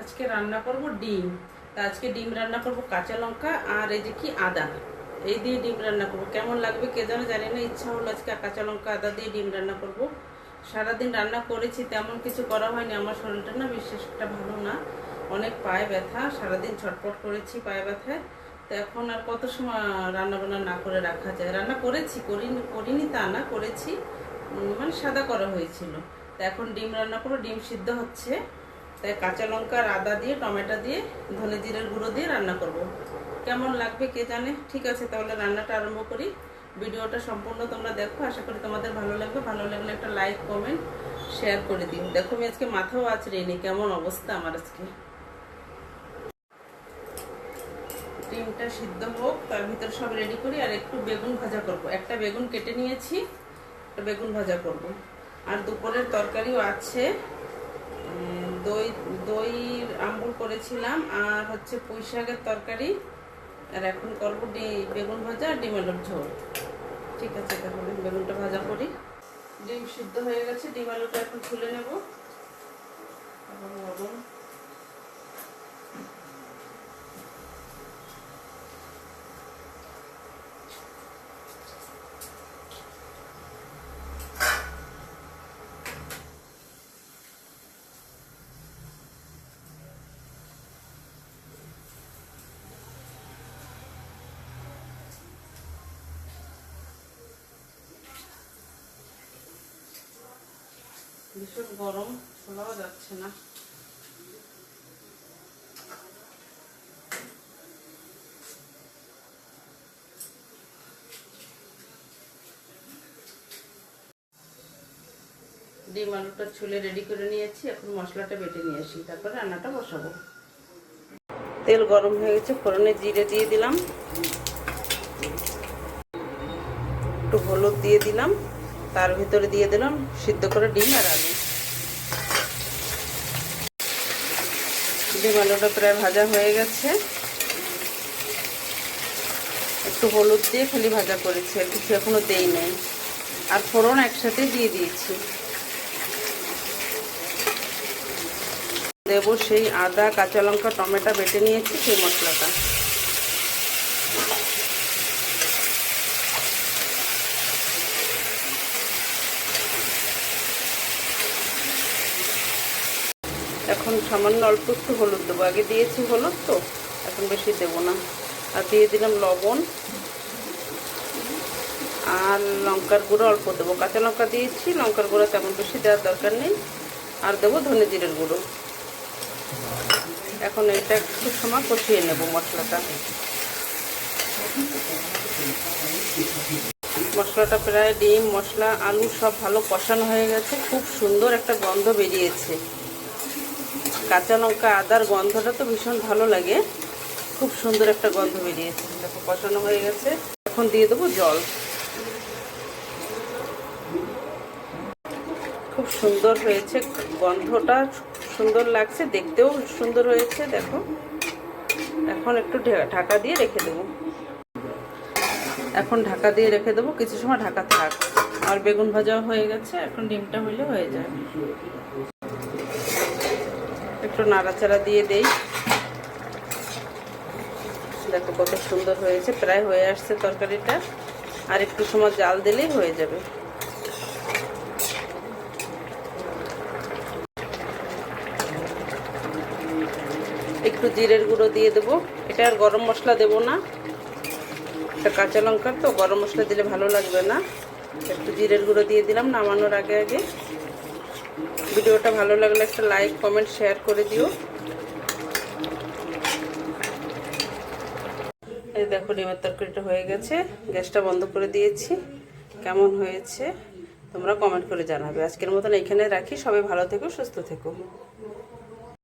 আজকে রান্না করব ডিম। তা আজকে ডিম রান্না করব কাঁচা লঙ্কা আর এই যে কি আদা, এই দিয়ে ডিম রান্না করব। কেমন লাগবে কে জানে, জানি না। ইচ্ছা হলো আজকে কাঁচা লঙ্কা আদা দিয়ে ডিম রান্না করব। সারাদিন রান্না করেছি, তেমন কিছু করা হয়নি। আমার শরীরটা না বিশেষ একটা ভালো না, অনেক পায়ে ব্যথা, সারাদিন ছটফট করেছি পায়ে ব্যথায়। তো এখন আর কত সময় রান্না বান্না না করে রাখা যায়। রান্না করেছি, করিনি তা না, করেছি, মানে সাদা করা হয়েছিল। তো এখন ডিম রান্না করবো, ডিম সিদ্ধ হচ্ছে। তাই কাঁচা লঙ্কা আর আদা দিয়ে, টমেটো দিয়ে, ধনে জিরের গুঁড়ো দিয়ে রান্না করব। কেমন লাগবে কে জানে। ঠিক আছে, তাহলে রান্নাটা আরম্ভ করি। ভিডিওটা সম্পূর্ণ তোমরা দেখো, আশা করি তোমাদের ভালো লাগবে। ভালো লাগলে একটা লাইক কমেন্ট শেয়ার করে দিও। দেখো আমি আজকে মাথাও আঁচড়িনি, কেমন অবস্থা আমার আজকে। ডিমটা সিদ্ধ হোক, তার ভিতর সব রেডি করি। আর একটু বেগুন ভাজা করব। একটা বেগুন কেটে নিয়েছি, একটা বেগুন ভাজা করব। আর দুপুরের তরকারিও আছে, দই দই আম্বুল করেছিলাম, আর হচ্ছে পুঁই শাকের তরকারি। আর এখন করবো বেগুন ভাজা আর ডিম আলুর ঝোল। ঠিক আছে, তাহলে বেগুনটা ভাজা করি। ডিম সিদ্ধ হয়ে গেছে, ডিম আলুটা এখন তুলে নেব। ভীষণ গরম, খোলাও যাচ্ছে না। ডিম আলুটা ছুলে রেডি করে নিয়েছি, এখন মশলাটা বেটে নিয়ে আসি, তারপরে রান্নাটা বসাবো। তেল গরম হয়ে গেছে, ফোড়নে জিরে দিয়ে দিলাম, একটু হলুদ দিয়ে দিলাম, তার ভিতরে দিয়ে দিলাম সিদ্ধ করে ডিম আর আলু। ডিম আলুটা প্রায় ভাজা হয়ে গেছে, একটু হলুদ দিয়ে খালি ভাজা করেছি, আর কিছু এখনো দেই নাই। আর ফোড়ন একসাথে দিয়ে দিয়েছি। দেবো সেই আদা, কাঁচা লঙ্কা, টমেটো বেটে নিয়েছি, সেই মশলাটা। এখন সামান্য অল্প একটু হলুদ দেবো, আগে দিয়েছি হলুদ তো, এখন বেশি দেবো না। আর দিয়ে দিলাম লবণ, আর লঙ্কার গুঁড়ো অল্প দেবো। কাঁচা লঙ্কা দিয়েছি, লঙ্কার গুঁড়ো তেমন বেশি দেওয়ার দরকার নেই। আর দেবো ধনে জিরের গুঁড়ো। এখন এটা একটু সময় কষিয়ে নেব মশলাটা। মশলাটা প্রায় ডিম, মশলা, আলু সব ভালো কষানো হয়ে গেছে। খুব সুন্দর একটা গন্ধ বেরিয়েছে। কাঁচা লঙ্কা আদার গন্ধটা তো ভীষণ ভালো লাগে, খুব সুন্দর একটা গন্ধ বেরিয়েছে। দেখো কষানো হয়ে গেছে, এখন দিয়ে দেবো জল। খুব সুন্দর হয়েছে, গন্ধটা সুন্দর লাগছে, দেখতেও সুন্দর হয়েছে। দেখো এখন একটু ঢাকা দিয়ে রেখে দেবো। এখন ঢাকা দিয়ে রেখে দেবো, কিছু সময় ঢাকা থাক। আর বেগুন ভাজা হয়ে গেছে, এখন ডিমটা হইলে হয়ে যায়। একটু নাড়াচাড়া দিয়ে দেই। দেখো কত সুন্দর হয়েছে, প্রায় হয়ে আসছে তরকারিটা। আর একটু সময় জাল দিলেই হয়ে যাবে। একটু জিরের গুঁড়ো দিয়ে দেবো। এটা আর গরম মশলা দেবো না, এটা কাঁচা লঙ্কার তো, গরম মশলা দিলে ভালো লাগবে না। একটু জিরের গুঁড়ো দিয়ে দিলাম নামানোর আগে আগে। ভিডিওটা ভালো লাগলে একটা লাইক কমেন্ট শেয়ার করে দিও। এই দেখো ডিমের তরকারিটা হয়ে গেছে, গ্যাসটা বন্ধ করে দিয়েছি। কেমন হয়েছে তোমরা কমেন্ট করে জানাবে। আজকের মতন এখানে রাখি, সবাই ভালো থেকো, সুস্থ থেকো।